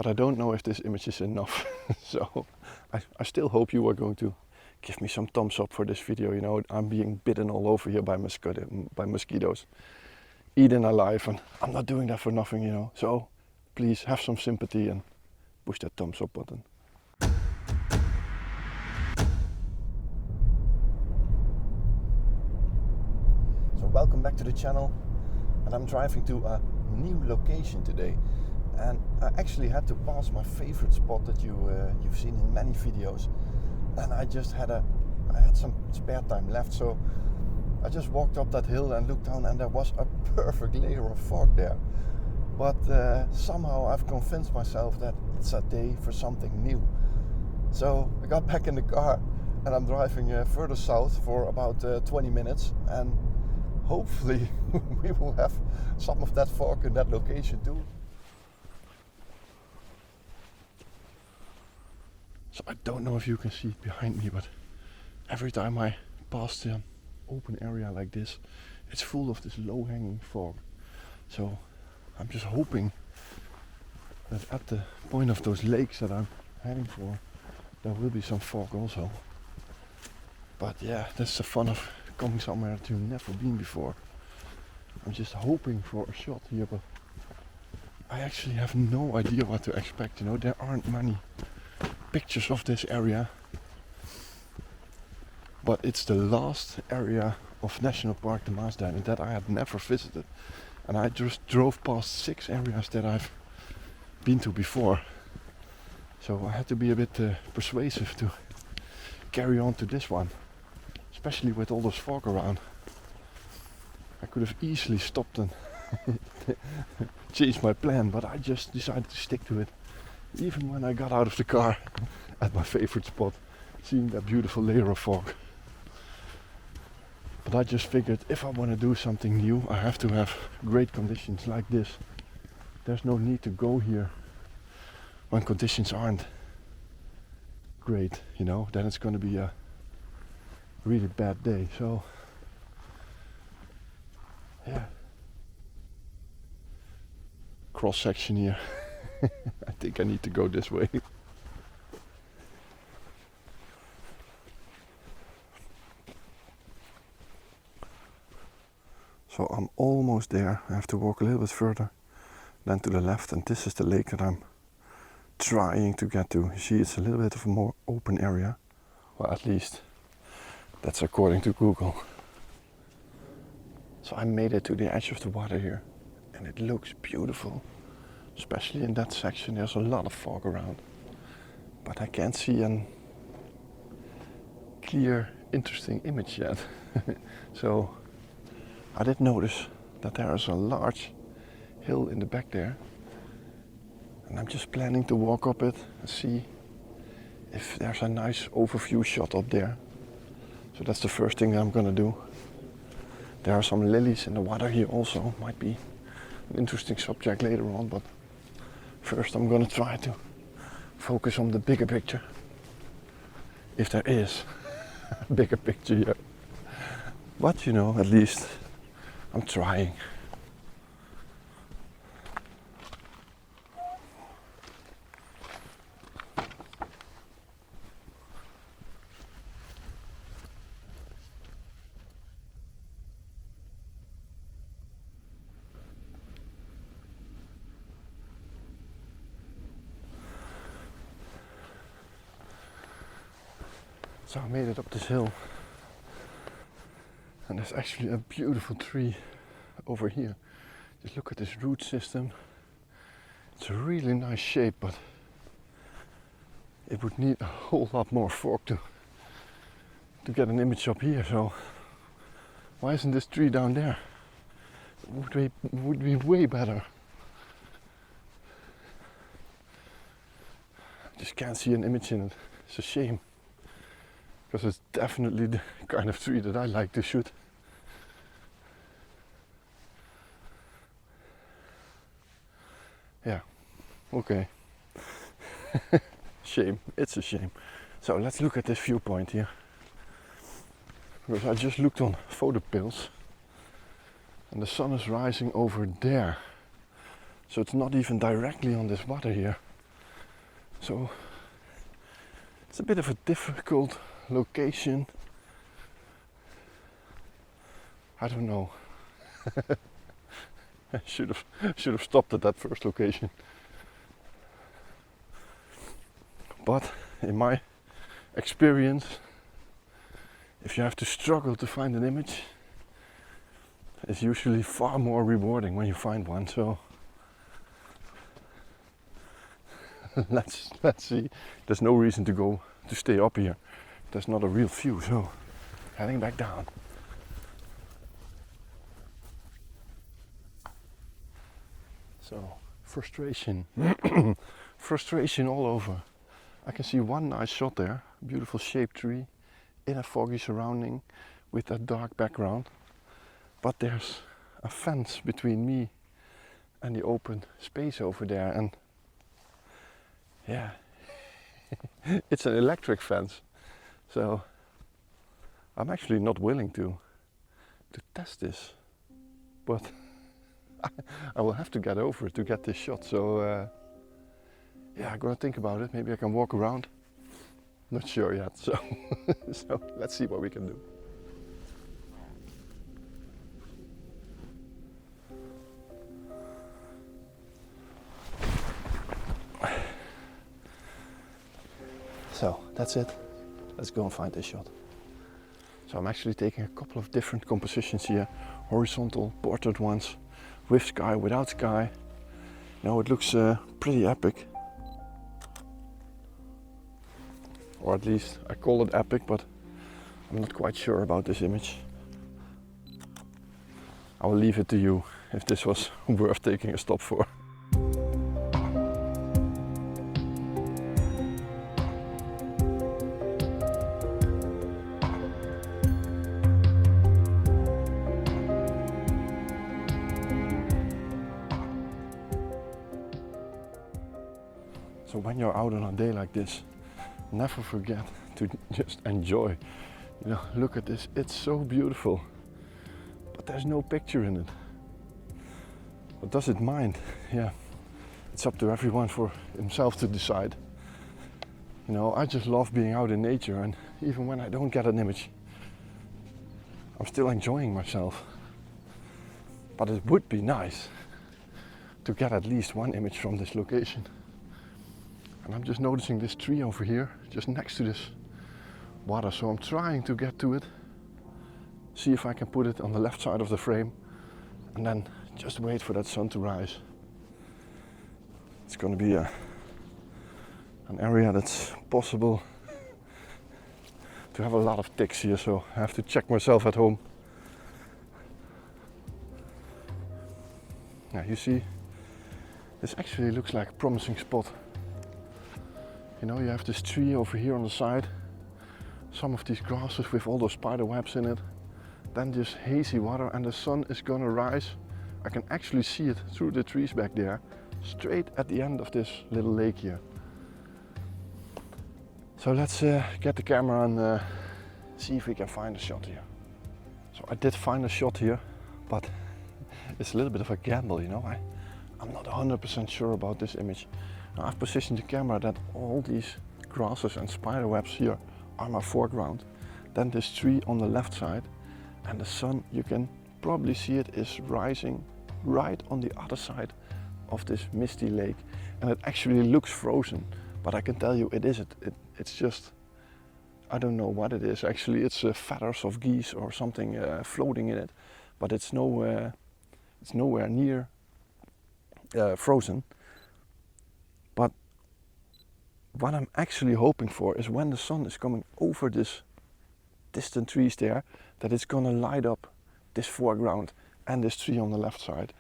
but I don't know if this image is enough. So I still hope you are going to give me some thumbs up for this video. You know, I'm being bitten all over here by mosquitoes, eaten alive, and I'm not doing that for nothing, you know. So please have some sympathy and push that thumbs up button. So welcome back to the channel, and I'm driving to a new location today. And I actually had to pass my favorite spot that you've seen in many videos, and I had some spare time left, so I just walked up that hill and looked down, and there was a perfect layer of fog there. But somehow I've convinced myself that it's a day for something new. So I got back in the car and I'm driving further south for about 20 minutes, and hopefully we will have some of that fog in that location too. So I don't know if you can see it behind me, but every time I pass an open area like this, it's full of this low-hanging fog. So I'm just hoping that at the point of those lakes that I'm heading for, there will be some fog also. But yeah, that's the fun of coming somewhere that you've never been before. I'm just hoping for a shot here, but I actually have no idea what to expect. You know, there aren't many pictures of this area, but it's the last area of National Park de Maasduinen that I had never visited, and I just drove past 6 areas that I've been to before, so I had to be a bit persuasive to carry on to this one, especially with all this fog around. I could have easily stopped and changed my plan, but I just decided to stick to it. Even when I got out of the car at my favorite spot, seeing that beautiful layer of fog. But I just figured if I want to do something new, I have to have great conditions like this. There's no need to go here when conditions aren't great, you know, then it's going to be a really bad day. So yeah, cross section here. I think I need to go this way. So I'm almost there. I have to walk a little bit further, then to the left, and this is the lake that I'm trying to get to. You see, it's a little bit of a more open area. Well, at least that's according to Google. So I made it to the edge of the water here, and it looks beautiful. Especially in that section, there's a lot of fog around, but I can't see a clear, interesting image yet. So I did notice that there is a large hill in the back there, and I'm just planning to walk up it and see if there's a nice overview shot up there. So that's the first thing I'm gonna do. There are some lilies in the water here also, might be an interesting subject later on, but first I'm gonna try to focus on the bigger picture, if there is a bigger picture here. But you know, at least I'm trying. So I made it up this hill, and there's actually a beautiful tree over here. Just look at this root system. It's a really nice shape, but it would need a whole lot more fog to get an image up here. So why isn't this tree down there? It would be way better. I just can't see an image in it. It's a shame, because it's definitely the kind of tree that I like to shoot. Yeah, okay. Shame, it's a shame. So let's look at this viewpoint here. Because I just looked on photo pills, and the sun is rising over there. So it's not even directly on this water here. So it's a bit of a difficult location. I don't know. I should have stopped at that first location. But in my experience, if you have to struggle to find an image, it's usually far more rewarding when you find one. So let's see. There's no reason to stay up here. There's not a real view, so heading back down. So frustration, frustration all over. I can see one nice shot there, beautiful shaped tree in a foggy surrounding with that dark background. But there's a fence between me and the open space over there, and yeah, it's an electric fence. So I'm actually not willing to test this, but I will have to get over it to get this shot. So yeah, I'm gonna think about it. Maybe I can walk around. Not sure yet. So so let's see what we can do. So that's it. Let's go and find this shot. So I'm actually taking a couple of different compositions here. Horizontal portrait ones, with sky, without sky. Now it looks pretty epic. Or at least I call it epic, but I'm not quite sure about this image. I will leave it to you if this was worth taking a stop for. So when you're out on a day like this, never forget to just enjoy. You know, look at this, it's so beautiful, but there's no picture in it. But does it mind? Yeah, it's up to everyone for himself to decide. You know, I just love being out in nature, and even when I don't get an image, I'm still enjoying myself. But it would be nice to get at least one image from this location. And I'm just noticing this tree over here, just next to this water. So I'm trying to get to it, see if I can put it on the left side of the frame, and then just wait for that sun to rise. It's going to be an area that's possible to have a lot of ticks here, so I have to check myself at home. Now you see, this actually looks like a promising spot. You know, you have this tree over here on the side, some of these grasses with all those spider webs in it, then this hazy water, and the sun is gonna rise. I can actually see it through the trees back there, straight at the end of this little lake here. So let's get the camera and see if we can find a shot here. So I did find a shot here, but it's a little bit of a gamble, you know. I'm not 100% sure about this image. Now I've positioned the camera that all these grasses and spider webs here are my foreground. Then this tree on the left side, and the sun, you can probably see it, is rising right on the other side of this misty lake. And it actually looks frozen, but I can tell you it isn't. It's just, I don't know what it is. Actually it's feathers of geese or something floating in it, but it's nowhere near frozen. But what I'm actually hoping for is when the sun is coming over this distant trees there, that it's gonna light up this foreground and this tree on the left side.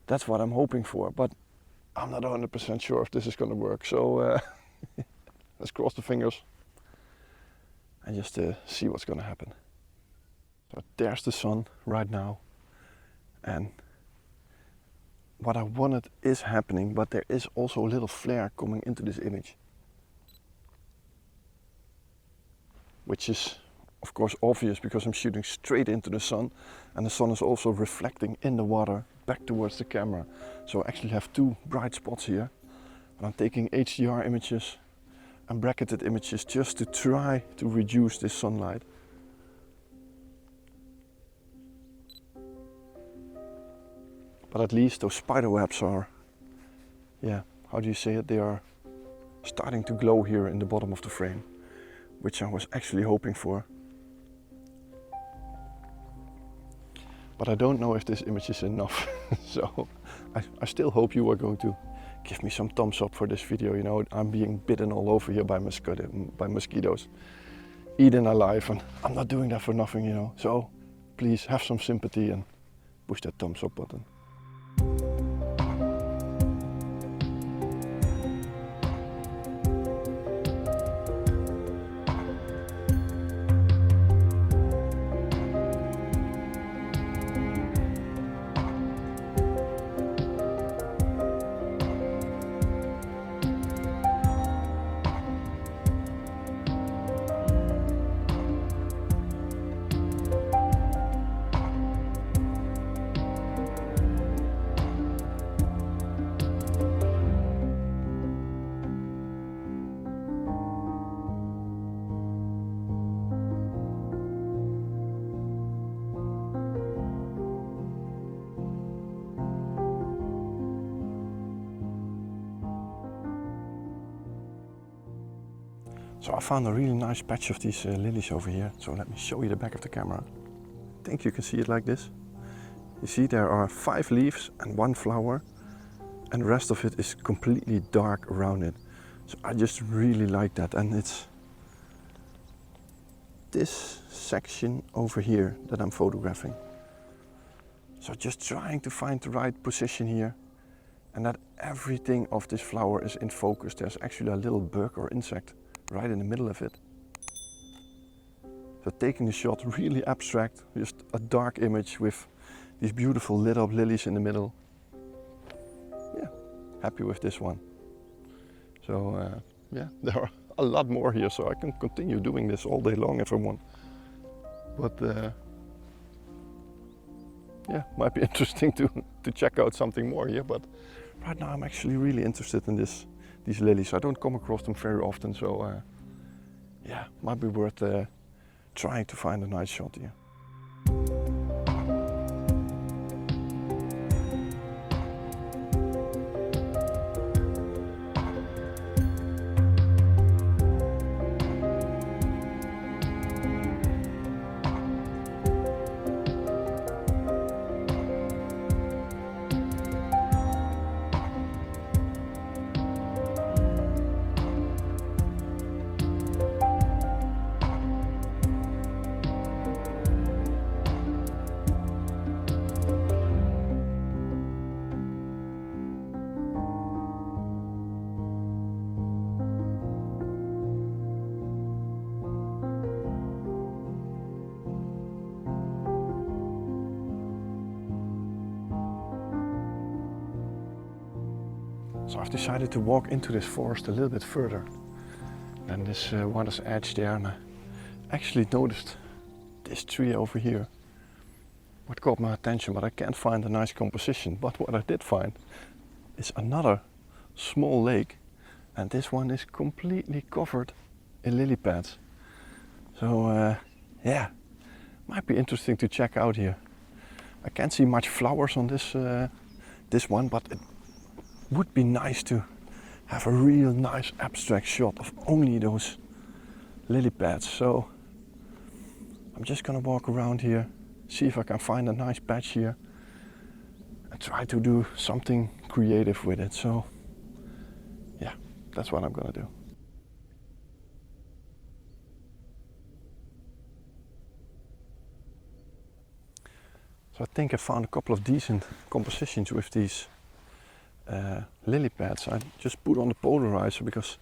That's what I'm hoping for, but I'm not 100% sure if this is gonna work. So let's cross the fingers and just see what's gonna happen. So there's the sun right now, and what I wanted is happening, but there is also a little flare coming into this image, which is of course obvious because I'm shooting straight into the sun, and the sun is also reflecting in the water back towards the camera. So I actually have two bright spots here. I'm taking HDR images and bracketed images just to try to reduce this sunlight. But at least those spider webs are, yeah, how do you say it? They are starting to glow here in the bottom of the frame, which I was actually hoping for. But I don't know if this image is enough. So I still hope you are going to give me some thumbs up for this video. You know, I'm being bitten all over here by mosquitoes, eaten alive, and I'm not doing that for nothing, you know. So please have some sympathy and push that thumbs up button. So I found a really nice patch of these lilies over here. So let me show you the back of the camera. I think you can see it like this. You see there are 5 leaves and 1 flower, and the rest of it is completely dark around it. So I just really like that, and it's this section over here that I'm photographing. So just trying to find the right position here, and that everything of this flower is in focus. There's actually a little bug or insect right in the middle of it. So taking the shot really abstract, just a dark image with these beautiful lit up lilies in the middle. Yeah, happy with this one. So yeah, there are a lot more here, so I can continue doing this all day long if I want. But yeah, might be interesting to check out something more here. But right now I'm actually really interested in these lilies. I don't come across them very often, so yeah, might be worth trying to find a nice shot here. So I've decided to walk into this forest a little bit further than this water's edge there, and I actually noticed this tree over here. What caught my attention, but I can't find a nice composition. But what I did find is another small lake, and this one is completely covered in lily pads. So yeah, might be interesting to check out here. I can't see much flowers on this one, but it would be nice to have a real nice abstract shot of only those lily pads. So I'm just gonna walk around here, see if I can find a nice patch here and try to do something creative with it. So yeah, that's what I'm gonna do. So I think I found a couple of decent compositions with these lily pads. I just put on the polarizer because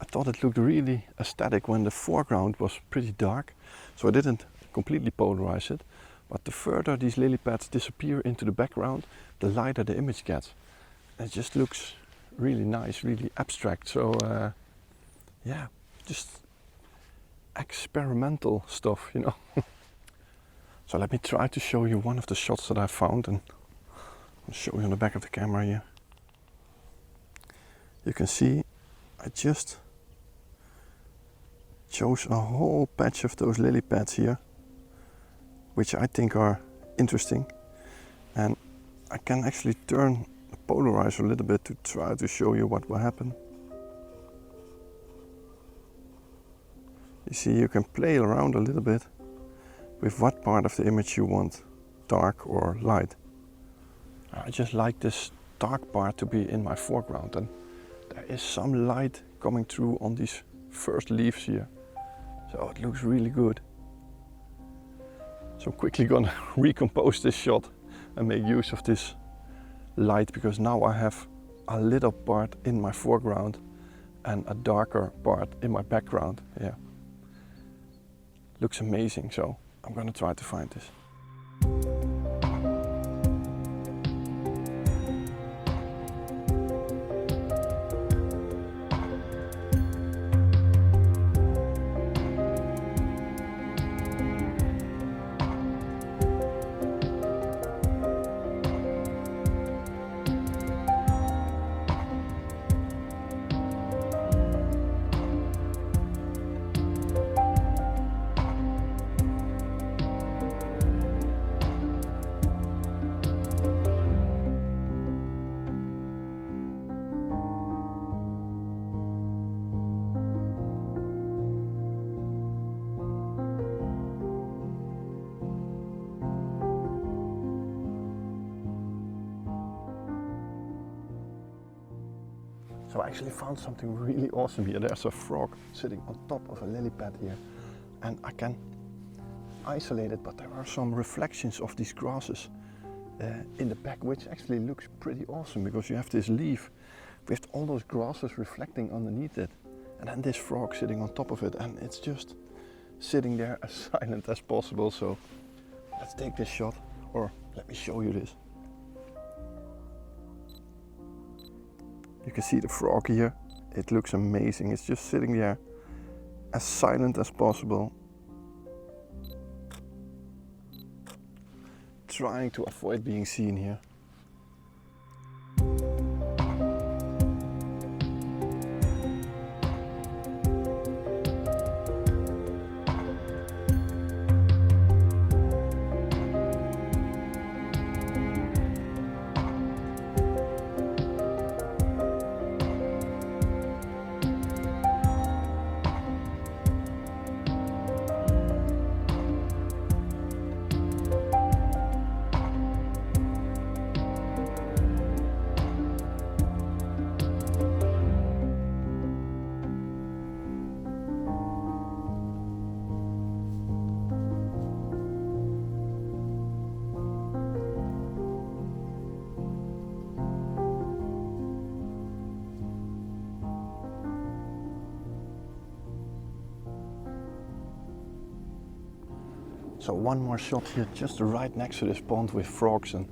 I thought it looked really aesthetic when the foreground was pretty dark. So I didn't completely polarize it, but the further these lily pads disappear into the background, the lighter the image gets. It just looks really nice, really abstract. So yeah, just experimental stuff, you know. So let me try to show you one of the shots that I found, and I'll show you on the back of the camera here. You can see I just chose a whole patch of those lily pads here, which I think are interesting, and I can actually turn the polarizer a little bit to try to show you what will happen. You see, you can play around a little bit with what part of the image you want, dark or light. I just like this dark part to be in my foreground, and there is some light coming through on these first leaves here, so it looks really good. So I'm quickly gonna recompose this shot and make use of this light, because now I have a lit up part in my foreground and a darker part in my background. Yeah, looks amazing, so I'm gonna try to find this. So I actually found something really awesome here. There's a frog sitting on top of a lily pad here, and I can isolate it, but there are some reflections of these grasses in the back, which actually looks pretty awesome, because you have this leaf with all those grasses reflecting underneath it, and then this frog sitting on top of it, and it's just sitting there as silent as possible. So let's take this shot, or let me show you this. You can see the frog here. It looks amazing. It's just sitting there as silent as possible, trying to avoid being seen here. So one more shot here, just right next to this pond with frogs and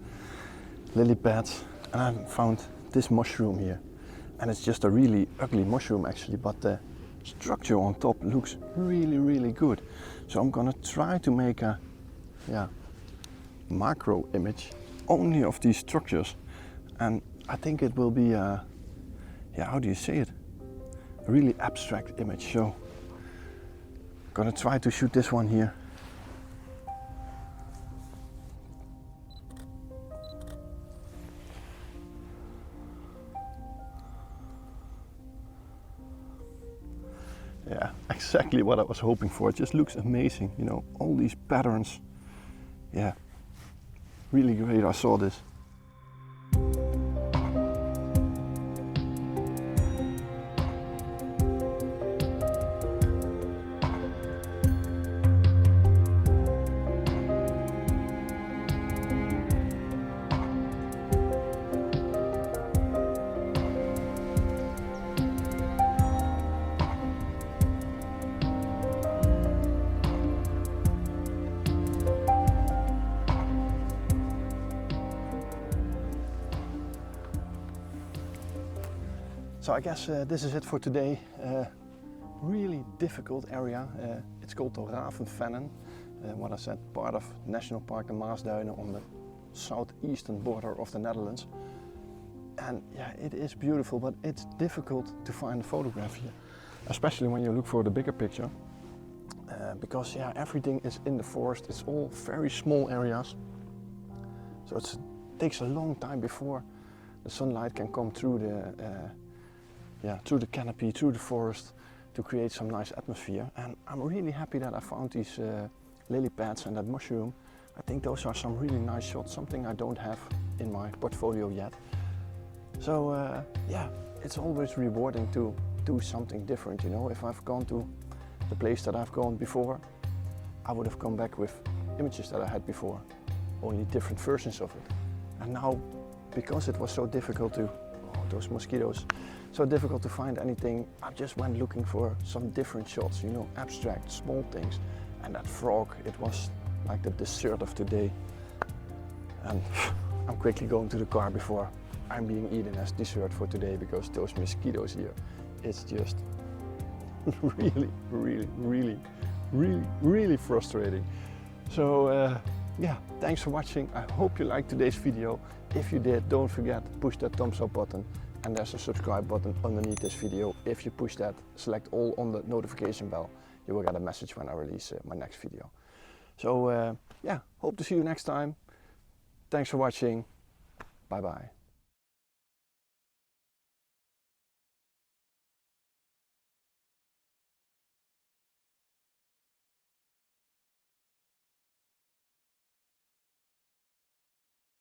lily pads, and I found this mushroom here, and it's just a really ugly mushroom actually, but the structure on top looks really good. So I'm gonna try to make a macro image only of these structures, and I think it will be a, how do you say it, a really abstract image. So I'm gonna try to shoot this one here. Yeah, exactly what I was hoping for. It just looks amazing, you know, all these patterns. Yeah, really great. I saw this. So I guess this is it for today. Really difficult area. It's called the Ravenvennen. What I said, part of National Park de Maasduinen on the southeastern border of the Netherlands. And yeah, it is beautiful, but it's difficult to find a photograph here, especially when you look for the bigger picture. Because yeah, everything is in the forest. It's all very small areas, so it takes a long time before the sunlight can come through the canopy, through the forest, to create some nice atmosphere. And I'm really happy that I found these lily pads and that mushroom. I think those are some really nice shots, something I don't have in my portfolio yet. So yeah, it's always rewarding to do something different, you know. If I've gone to the place that I've gone before, I would have come back with images that I had before, only different versions of it. And now, because it was so difficult to, those mosquitoes, so difficult to find anything, I just went looking for some different shots, you know, abstract, small things. And that frog, it was like the dessert of today. And I'm quickly going to the car before I'm being eaten as dessert for today, because those mosquitoes here, it's just really frustrating. So yeah, thanks for watching. I hope you liked today's video. If you did, don't forget to push that thumbs up button, and there's a subscribe button underneath this video. If you push that, select all on the notification bell, you will get a message when I release my next video. So yeah, hope to see you next time. Thanks for watching. Bye bye.